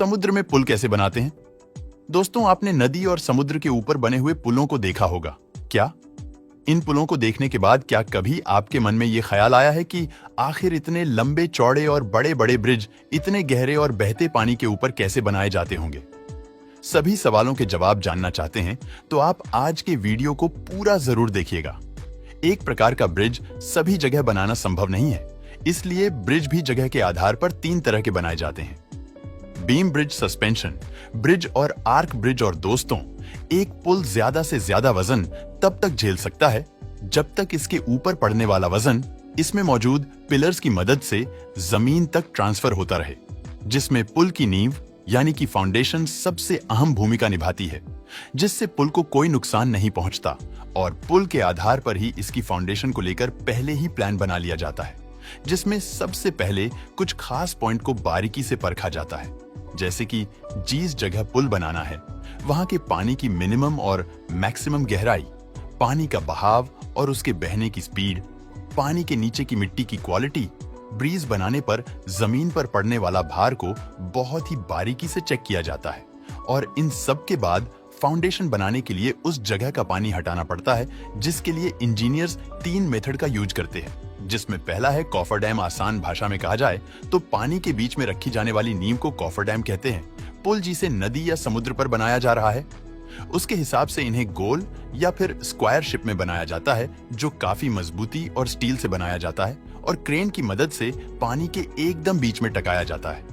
समुद्र में पुल कैसे बनाते हैं? दोस्तों, आपने नदी और समुद्र के ऊपर बने हुए पुलों को देखा होगा क्या? इन पुलों को देखने के बाद क्या कभी आपके मन में यह ख्याल आया है कि आखिर इतने लंबे चौड़े और बड़े बड़े ब्रिज इतने गहरे और बहते पानी के ऊपर कैसे बनाए जाते होंगे? सभी सवालों के जवाब जानना चाहते हैं तो आप आज के वीडियो को पूरा जरूर देखिएगा। एक प्रकार का ब्रिज सभी जगह बनाना संभव नहीं है, इसलिए ब्रिज भी जगह के आधार पर 3 तरह के बनाए जाते हैं। बीम ब्रिज, सस्पेंशन ब्रिज और आर्क ब्रिज। और दोस्तों, एक पुल ज्यादा से ज्यादा वजन तब तक झेल सकता है जब तक इसके ऊपर पड़ने वाला वजन इसमें मौजूद पिलर्स की मदद से जमीन तक ट्रांसफर होता रहे, जिसमें पुल की नींव यानी कि फाउंडेशन सबसे अहम भूमिका निभाती है, जिससे पुल को कोई नुकसान नहीं पहुंचता। और पुल के आधार पर ही इसकी फाउंडेशन को लेकर पहले ही प्लान बना लिया जाता है, जिसमें सबसे पहले कुछ खास पॉइंट को बारीकी से परखा जाता है, जैसे कि जिस जगह पुल बनाना है वहां के पानी की मिनिमम और मैक्सिमम गहराई, पानी का बहाव और उसके बहने की स्पीड, पानी के नीचे की मिट्टी की क्वालिटी। ब्रिज बनाने पर जमीन पर पड़ने वाला भार को बहुत ही बारीकी से चेक किया जाता है और इन सब के बाद फाउंडेशन बनाने के लिए उस जगह का पानी हटाना पड़ता है, जिसके लिए इंजीनियर्स 3 मेथड का यूज करते हैं, जिसमें पहला है कॉफर डैम। आसान भाषा में कहा जाए तो पानी के बीच में रखी जाने वाली नींव को कॉफर डैम कहते हैं। पुल जिसे नदी या समुद्र पर बनाया जा रहा है, उसके हिसाब से इन्हें गोल या फिर स्क्वायर शेप में बनाया जाता है, जो काफी मजबूती और स्टील से बनाया जाता है और क्रेन की मदद से पानी के एकदम बीच में टकाया जाता है।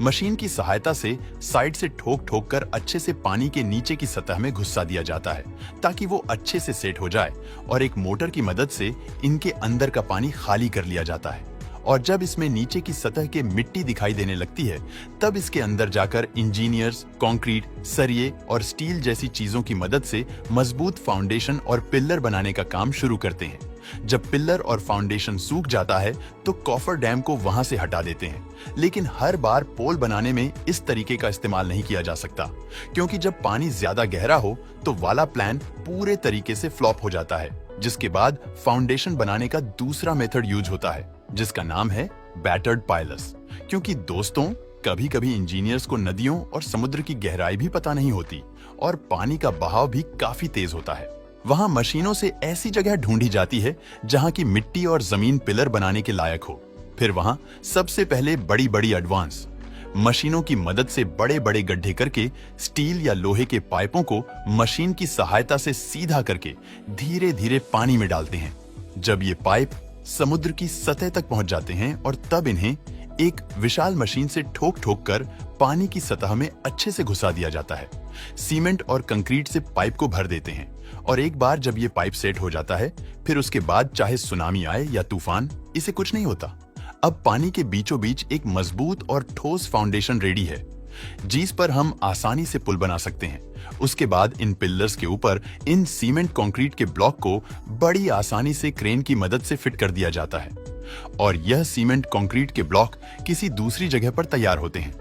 मशीन की सहायता से साइड से ठोक ठोक कर अच्छे से पानी के नीचे की सतह में घुसा दिया जाता है, ताकि वो अच्छे से सेट हो जाए और एक मोटर की मदद से इनके अंदर का पानी खाली कर लिया जाता है। और जब इसमें नीचे की सतह के मिट्टी दिखाई देने लगती है, तब इसके अंदर जाकर इंजीनियर्स कंक्रीट, सरिये और स्टील जैसी चीजों की मदद से मजबूत फाउंडेशन और पिलर बनाने का काम शुरू करते हैं। जब पिलर और फाउंडेशन सूख जाता है तो कॉफर डैम को वहां से हटा देते हैं, लेकिन हर बार पोल बनाने में इस तरीके का इस्तेमाल नहीं किया जा सकता, क्योंकि जब पानी ज्यादा गहरा हो तो वाला प्लान पूरे तरीके से फ्लॉप हो जाता है, जिसके बाद फाउंडेशन बनाने का दूसरा मेथड यूज होता है, जिसका नाम है बैटर्ड पाइलर्स। क्योंकि दोस्तों, कभी कभी इंजीनियर्स को नदियों और समुद्र की गहराई भी पता नहीं होती और पानी का बहाव भी काफी तेज होता है। वहां मशीनों से ऐसी जगह ढूंढी जाती है जहां की मिट्टी और जमीन पिलर बनाने के लायक हो। फिर वहां सबसे पहले बड़ी बड़ी एडवांस मशीनों की मदद से बड़े बड़े गड्ढे करके स्टील या लोहे के पाइपों को मशीन की सहायता से सीधा करके धीरे धीरे पानी में डालते हैं। जब ये पाइप समुद्र की सतह तक पहुंच जाते हैं और तब इन्हें एक विशाल मशीन से ठोक ठोक कर पानी की सतह में अच्छे से घुसा दिया जाता है। सीमेंट और कंक्रीट से पाइप को भर देते हैं और एक बार जब ये पाइप सेट हो जाता है, फिर उसके बाद चाहे सुनामी आए या तूफान, इसे कुछ नहीं होता। अब पानी के बीचों बीच एक मजबूत और ठोस फाउंडेशन रेडी है, जिस पर हम आसानी से पुल बना सकते हैं। उसके बाद इन पिलर्स के ऊपर इन सीमेंट कंक्रीट के ब्लॉक को बड़ी आसानी से क्रेन की मदद से फिट कर दिया जाता है और यह सीमेंट कंक्रीट के ब्लॉक किसी दूसरी जगह पर तैयार होते हैं।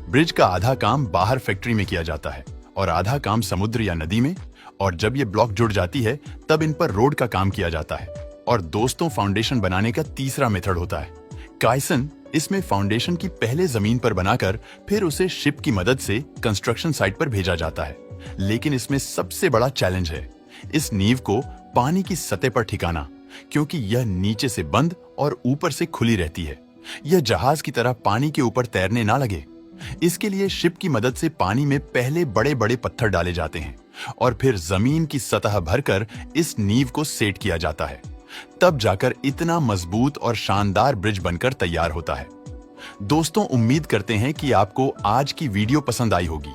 ब्रिज का आधा काम बाहर फैक्ट्री में किया जाता है और आधा काम समुद्र या नदी में, और जब ये ब्लॉक जुड़ जाती है तब इन पर रोड का काम किया जाता है। और दोस्तों, फाउंडेशन बनाने का तीसरा मेथड होता है काइसन। इसमें फाउंडेशन की पहले जमीन पर बनाकर फिर उसे शिप की मदद से कंस्ट्रक्शन साइट पर भेजा जाता है। लेकिन इसमें सबसे बड़ा चैलेंज है इस नींव को पानी की सतह पर ठिकाना, क्योंकि यह नीचे से बंद और ऊपर से खुली रहती है। यह जहाज की तरह पानी के ऊपर तैरने ना लगे, इसके लिए शिप की मदद से पानी में पहले बड़े बड़े पत्थर डाले जाते हैं और फिर जमीन की सतह भरकर इस नींव को सेट किया जाता है। तब जाकर इतना मजबूत और शानदार ब्रिज बनकर तैयार होता है। दोस्तों, उम्मीद करते हैं कि आपको आज की वीडियो पसंद आई होगी।